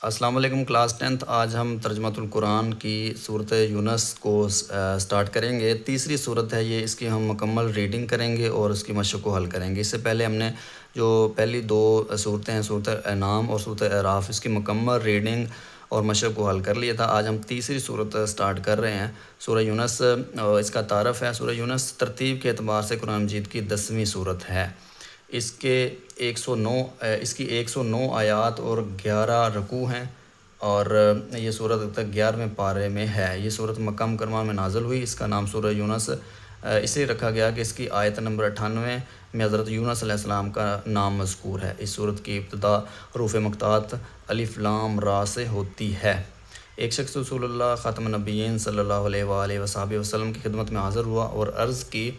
السلام علیکم class 10th۔ آج ہم ترجمۃ القرآن کی صورت یونس کو سٹارٹ کریں گے۔ تیسری صورت ہے یہ، اس کی ہم مکمل ریڈنگ کریں گے اور اس کی مشق کو حل کریں گے۔ اس سے پہلے ہم نے جو پہلی دو صورتیں ہیں، صورت انعام اور صورت اعراف، اس کی مکمل ریڈنگ اور مشق کو حل کر لیا تھا۔ آج ہم تیسری صورت سٹارٹ کر رہے ہیں، سورہ یونس۔ اس کا تعارف ہے، سورہ یونس ترتیب کے اعتبار سے قرآن مجید کی 10ویں صورت ہے۔ اس کی 109 آیات اور 11 رکوع ہیں، اور یہ صورت اب تک 11ویں پارے میں ہے۔ یہ صورت مکہ مکرمہ میں نازل ہوئی۔ اس کا نام سورہ یونس اسے رکھا گیا کہ اس کی آیت نمبر 98 میں حضرت یونس علیہ السلام کا نام مذکور ہے۔ اس صورت کی ابتدا حروف مقطعات الف لام را سے ہوتی ہے۔ ایک شخص رسول اللہ خاتم النبیین صلی اللہ علیہ وآلہ وصحبہ وسلم کی خدمت میں حاضر ہوا اور عرض کی،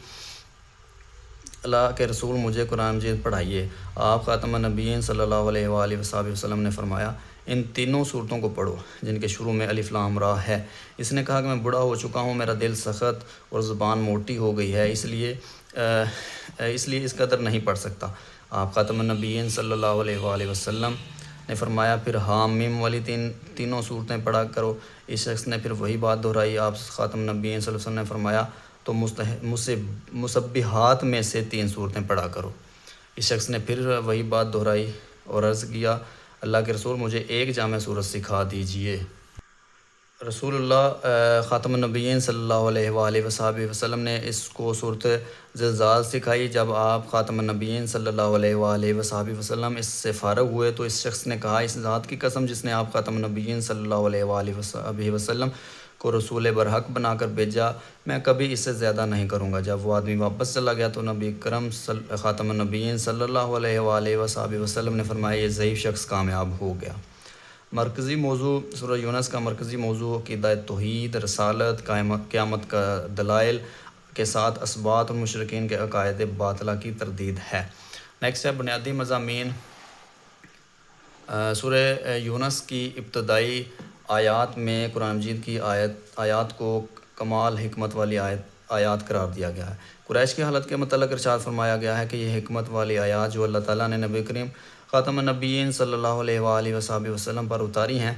اللہ کے رسول مجھے قرآن مجید پڑھائیے۔ آپ خاتم النبیین صلی اللہ علیہ وآلہ وصحبہ وسلم نے فرمایا، ان تینوں صورتوں کو پڑھو جن کے شروع میں الف لام را ہے۔ اس نے کہا کہ میں بوڑھا ہو چکا ہوں، میرا دل سخت اور زبان موٹی ہو گئی ہے، اس لیے اس قدر نہیں پڑھ سکتا۔ آپ خاتم النبیین صلی اللہ علیہ وآلہ وسلم نے فرمایا، پھر حام میم والی تینوں صورتیں پڑھا کرو۔ اس شخص نے پھر وہی بات دہرائی۔ آپ خاتم النبیین صلی اللہ علیہ وسلم نے فرمایا، تو مسبحات میں سے 3 صورتیں پڑھا کرو۔ اس شخص نے پھر وہی بات دہرائی اور عرض کیا، اللہ کے رسول مجھے ایک جامع صورت سکھا دیجئے۔ رسول اللہ خاتم النبیین صلی اللہ علیہ وآلہ وصحبہ وسلم نے اس کو صورت زلزال سکھائی۔ جب آپ خاتم النبیین صلی اللہ علیہ وآلہ وصحبہ وسلم اس سے فارغ ہوئے تو اس شخص نے کہا، اس ذات کی قسم جس نے آپ خاتم النبیین صلی اللہ علیہ وآلہ وصحبہ وسلم کو رسول برحق بنا کر بھیجا، میں کبھی اس سے زیادہ نہیں کروں گا۔ جب وہ آدمی واپس چلا گیا تو نبی کرم خاتم النبیین صلی اللہ علیہ وآلہ وصحبہ وسلم نے فرمایا، یہ ضعیف شخص کامیاب ہو گیا۔ مرکزی موضوع سورہ یونس کا مرکزی موضوع عقیدہ توحید، رسالت، قیامت کا دلائل کے ساتھ اثبات اور مشرکین کے عقائد باطلہ کی تردید ہے۔ نیکسٹ ہے بنیادی مضامین۔ سورہ یونس کی ابتدائی آیات میں قرآن مجید کی آیات کو کمال حکمت والی آیات قرار دیا گیا ہے۔ قریش کی حالت کے متعلق ارشاد فرمایا گیا ہے کہ یہ حکمت والی آیات جو اللہ تعالیٰ نے نبی کریم خاتم النبیین صلی اللہ علیہ وآلہ وصحبہ وسلم پر اتاری ہیں،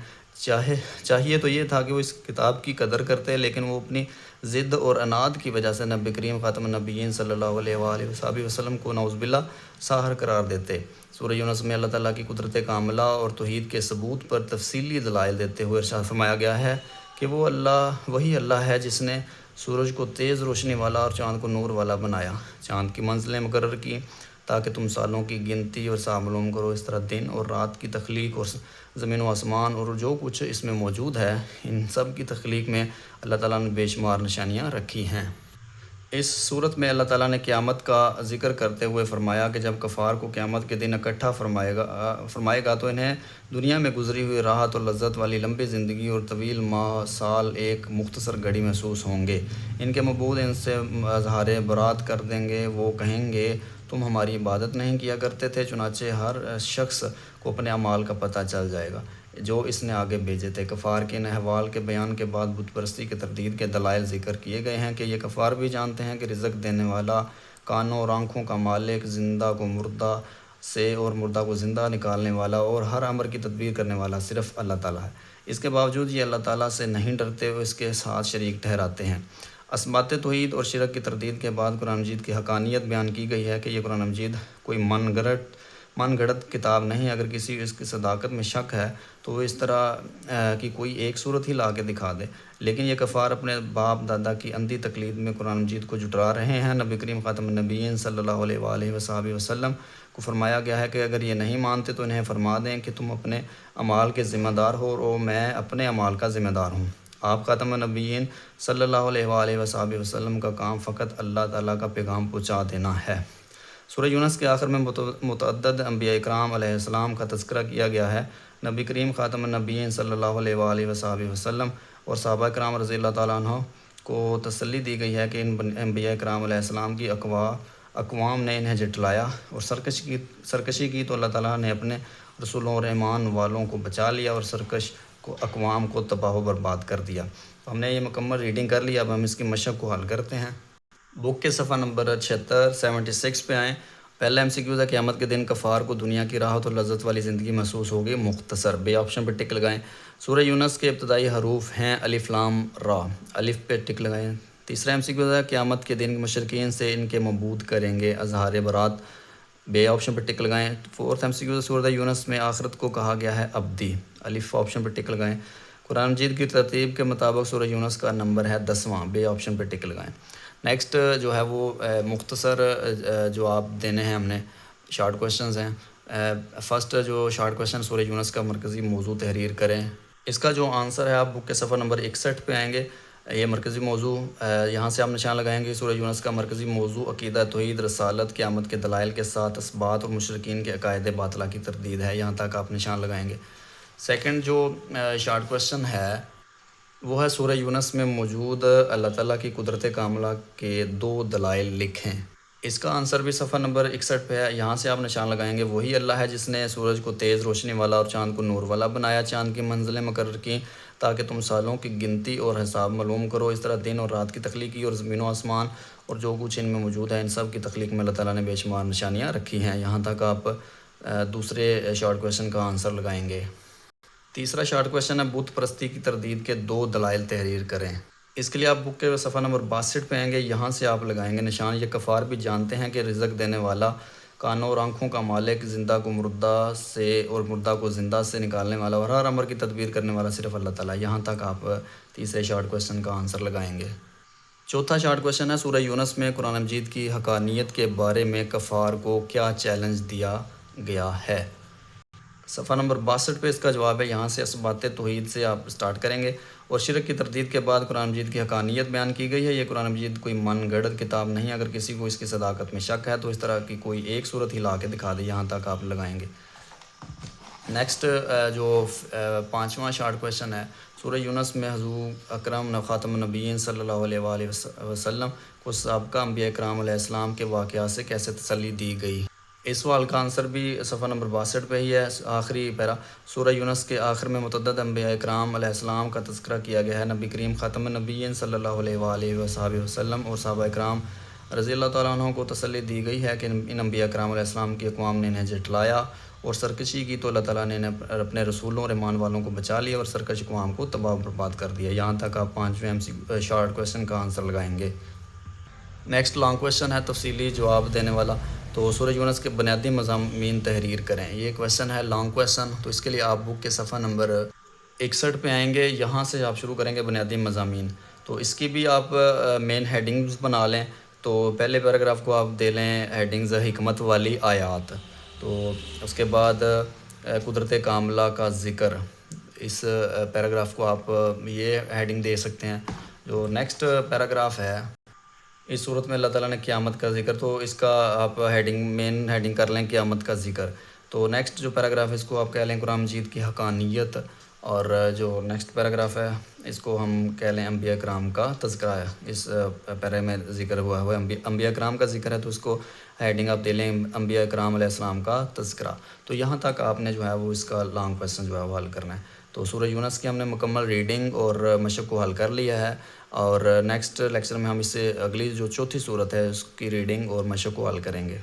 چاہیے تو یہ تھا کہ وہ اس کتاب کی قدر کرتے، لیکن وہ اپنی ضد اور عناد کی وجہ سے نبی کریم خاتم النبیین صلی اللہ علیہ وآلہ وصحبہ وسلم کو نعوذ باللہ ساحر قرار دیتے۔ سورہ یونس میں اللہ تعالیٰ کی قدرت کاملہ اور توحید کے ثبوت پر تفصیلی دلائل دیتے ہوئے ارشاد فرمایا گیا ہے کہ وہی اللہ ہے جس نے سورج کو تیز روشنی والا اور چاند کو نور والا بنایا، چاند کی منزلیں مقرر کی تاکہ تم سالوں کی گنتی اور حساب معلوم کرو۔ اس طرح دن اور رات کی تخلیق اور زمین و آسمان اور جو کچھ اس میں موجود ہے، ان سب کی تخلیق میں اللہ تعالیٰ نے بے شمار نشانیاں رکھی ہیں۔ اس صورت میں اللہ تعالیٰ نے قیامت کا ذکر کرتے ہوئے فرمایا کہ جب کفار کو قیامت کے دن اکٹھا فرمائے گا تو انہیں دنیا میں گزری ہوئی راحت اور لذت والی لمبی زندگی اور طویل ماہ سال ایک مختصر گھڑی محسوس ہوں گے۔ ان کے معبود ان سے اظہار برات کر دیں گے، وہ کہیں گے تم ہماری عبادت نہیں کیا کرتے تھے، چنانچہ ہر شخص کو اپنے اعمال کا پتہ چل جائے گا جو اس نے آگے بھیجے تھے۔ کفار کے ان احوال کے بیان کے بعد بت پرستی کے تردید کے دلائل ذکر کیے گئے ہیں کہ یہ کفار بھی جانتے ہیں کہ رزق دینے والا، کانوں اور آنکھوں کا مالک، زندہ کو مردہ سے اور مردہ کو زندہ نکالنے والا اور ہر امر کی تدبیر کرنے والا صرف اللہ تعالیٰ ہے۔ اس کے باوجود یہ اللہ تعالیٰ سے نہیں ڈرتے اور اس کے ساتھ شریک ٹھہراتے ہیں۔ اثبات توحید اور شرک کی تردید کے بعد قرآن مجید کی حقانیت بیان کی گئی ہے کہ یہ قرآن مجید کوئی من گھڑت کتاب نہیں۔ اگر کسی اس کی صداقت میں شک ہے تو وہ اس طرح کی کوئی ایک صورت ہی لا کے دکھا دے، لیکن یہ کفار اپنے باپ دادا کی اندھی تقلید میں قرآن مجید کو جھٹلا رہے ہیں۔ نبی کریم خاتم النبیین صلی اللہ علیہ وآلہ وصحبہ وسلم کو فرمایا گیا ہے کہ اگر یہ نہیں مانتے تو انہیں فرما دیں کہ تم اپنے اعمال کے ذمہ دار ہو اور میں اپنے اعمال کا ذمہ دار ہوں۔ آپ خاتم النبیین صلی اللہ علیہ وآلہ وصحبہ وسلم کا کام فقط اللہ تعالیٰ کا پیغام پہنچا دینا ہے۔ سورہ یونس کے آخر میں متعدد انبیاء اکرام علیہ السلام کا تذکرہ کیا گیا ہے۔ نبی کریم خاتم النبیین صلی اللہ علیہ وآلہ وصحبہ وسلم اور صحابہ کرام رضی اللہ تعالیٰ عنہ کو تسلی دی گئی ہے کہ ان انبیاء اکرام علیہ السلام کی اقوام نے انہیں جھٹلایا اور سرکشی کی تو اللہ تعالیٰ نے اپنے رسولوں اور ایمان والوں کو بچا لیا اور سرکش کو اقوام کو تباہ و برباد کر دیا۔ ہم نے یہ مکمل ریڈنگ کر لیا، اب ہم اس کی مشق کو حل کرتے ہیں۔ بک کے صفحہ نمبر 76 پہ آئیں پہلا MCQ ہے قیامت کے دن کفار کو دنیا کی راحت اور لذت والی زندگی محسوس ہوگی، مختصر، بے آپشن پہ ٹک لگائیں۔ سورہ یونس کے ابتدائی حروف ہیں الف لام را، الف پہ ٹک لگائیں۔ تیسرا MCQ ہے قیامت کے دن مشرکین سے ان کے معبود کریں گے اظہار برات، بے آپشن پہ ٹک لگائیں۔ فورتھ MCQ ہے سورہ یونس میں آخرت کو کہا گیا ہے ابدی، الف آپشن پہ ٹک لگائیں۔ قرآن مجید کی ترتیب کے مطابق سورہ یونس کا نمبر ہے 10واں، بے آپشن پہ ٹک لگائیں۔ نیکسٹ جو ہے وہ مختصر جواب دینے ہیں ہم نے، شارٹ کویشچنز ہیں۔ فرسٹ جو شارٹ کویشچن، سورہ یونس کا مرکزی موضوع تحریر کریں۔ اس کا جو آنسر ہے آپ بک کے صفحہ نمبر 61 پہ آئیں گے، یہ مرکزی موضوع یہاں سے آپ نشان لگائیں گے۔ سورہ یونس کا مرکزی موضوع عقیدہ توحید، رسالت، قیامت کے دلائل کے ساتھ اثبات اور مشرکین کے عقائد باطلہ کی تردید ہے، یہاں تک آپ نشان لگائیں گے۔ سیکنڈ جو شارٹ کویشچن ہے وہ ہے سورہ یونس میں موجود اللہ تعالیٰ کی قدرت کاملہ کے 2 دلائل لکھیں۔ اس کا آنسر بھی صفحہ نمبر 61 پہ ہے، یہاں سے آپ نشان لگائیں گے وہی اللہ ہے جس نے سورج کو تیز روشنی والا اور چاند کو نور والا بنایا، چاند کی منزلیں مقرر کیں تاکہ تم سالوں کی گنتی اور حساب معلوم کرو، اس طرح دن اور رات کی تخلیق کی، اور زمین و آسمان اور جو کچھ ان میں موجود ہے ان سب کی تخلیق میں اللہ تعالیٰ نے بے شمار نشانیاں رکھی ہیں، یہاں تک آپ دوسرے شارٹ کویشچن کا آنسر لگائیں گے۔ تیسرا شارٹ کویشچن ہے بت پرستی کی تردید کے 2 دلائل تحریر کریں۔ اس کے لیے آپ بک کے صفحہ نمبر 62 پہ آئیں گے، یہاں سے آپ لگائیں گے نشان، یہ کفار بھی جانتے ہیں کہ رزق دینے والا، کانوں اور آنکھوں کا مالک، زندہ کو مردہ سے اور مردہ کو زندہ سے نکالنے والا اور ہر امر کی تدبیر کرنے والا صرف اللہ تعالیٰ، یہاں تک آپ تیسرے شارٹ کویشچن کا آنسر لگائیں گے۔ چوتھا شارٹ کویشچن ہے سورہ یونس میں قرآن مجید کی حقانیت کے بارے میں کفار کو کیا چیلنج دیا گیا ہے؟ صفحہ نمبر 62 پہ اس کا جواب ہے، یہاں سے اثبات توحید سے آپ سٹارٹ کریں گے، اور شرک کی تردید کے بعد قرآن مجید کی حقانیت بیان کی گئی ہے۔ یہ قرآن مجید کوئی من گھڑت کتاب نہیں، اگر کسی کو اس کی صداقت میں شک ہے تو اس طرح کی کوئی ایک صورت ہی لا کے دکھا دے، یہاں تک آپ لگائیں گے۔ نیکسٹ جو 5واں شارٹ کویشچن ہے سورہ یونس میں حضور اکرم خاتم النبیین صلی اللہ علیہ وآلہ وسلم کو سابقہ انبیاء اکرام علیہ السلام کے واقعات سے کیسے تسلی دی گئی؟ اس سوال کا آنسر بھی صفحہ نمبر 62 پہ ہی ہے، آخری پیرا۔ سورہ یونس کے آخر میں متعدد انبیاء اکرام علیہ السلام کا تذکرہ کیا گیا ہے، نبی کریم خاتم النبیین صلی اللہ علیہ وآلہ وسلم اور صحابہ اکرام رضی اللہ تعالیٰ عنہ کو تسلی دی گئی ہے کہ ان انبیاء اکرام علیہ السلام کی اقوام نے انہیں جھٹلایا اور سرکشی کی تو اللہ تعالیٰ نے اپنے رسولوں اور ایمان والوں کو بچا لیا اور سرکش اقوام کو تباہ و برباد کر دیا، یہاں تک آپ 5ویں شارٹ کویشچن کا آنسر لگائیں گے۔ نیکسٹ لانگ کویشچن ہے تفصیلی جواب دینے والا، تو سورہ یونس کے بنیادی مضامین تحریر کریں، یہ کویشچن ہے لانگ کویشچن، تو اس کے لیے آپ بک کے صفحہ نمبر 61 پہ آئیں گے، یہاں سے آپ شروع کریں گے بنیادی مضامین، تو اس کی بھی آپ مین ہیڈنگز بنا لیں، تو پہلے پیراگراف کو آپ دے لیں ہیڈنگز حکمت والی آیات، تو اس کے بعد قدرت کاملہ کا ذکر، اس پیراگراف کو آپ یہ ہیڈنگ دے سکتے ہیں۔ جو نیکسٹ پیراگراف ہے اس صورت میں اللہ تعالیٰ نے قیامت کا ذکر، تو اس کا آپ مین ہیڈنگ کر لیں قیامت کا ذکر۔ تو نیکسٹ جو پیراگراف ہے اس کو آپ کہہ لیں قرآن مجید کی حقانیت، اور جو نیکسٹ پیراگراف ہے اس کو ہم کہہ لیں انبیاء کرام کا تذکرہ ہے، اس پیرے میں ذکر ہوا ہے انبیاء کرام کا ذکر ہے، تو اس کو ہیڈنگ آپ دے لیں انبیاء کرام علیہ السلام کا تذکرہ۔ تو یہاں تک آپ نے جو ہے وہ اس کا لانگ کویشچن جو ہے وہ حل کرنا ہے۔ تو سورہ یونس کی ہم نے مکمل ریڈنگ اور مشق کو حل کر لیا ہے، اور نیکسٹ لیکچر میں ہم اس سے اگلی جو چوتھی صورت ہے اس کی ریڈنگ اور مشق کو حل کریں گے۔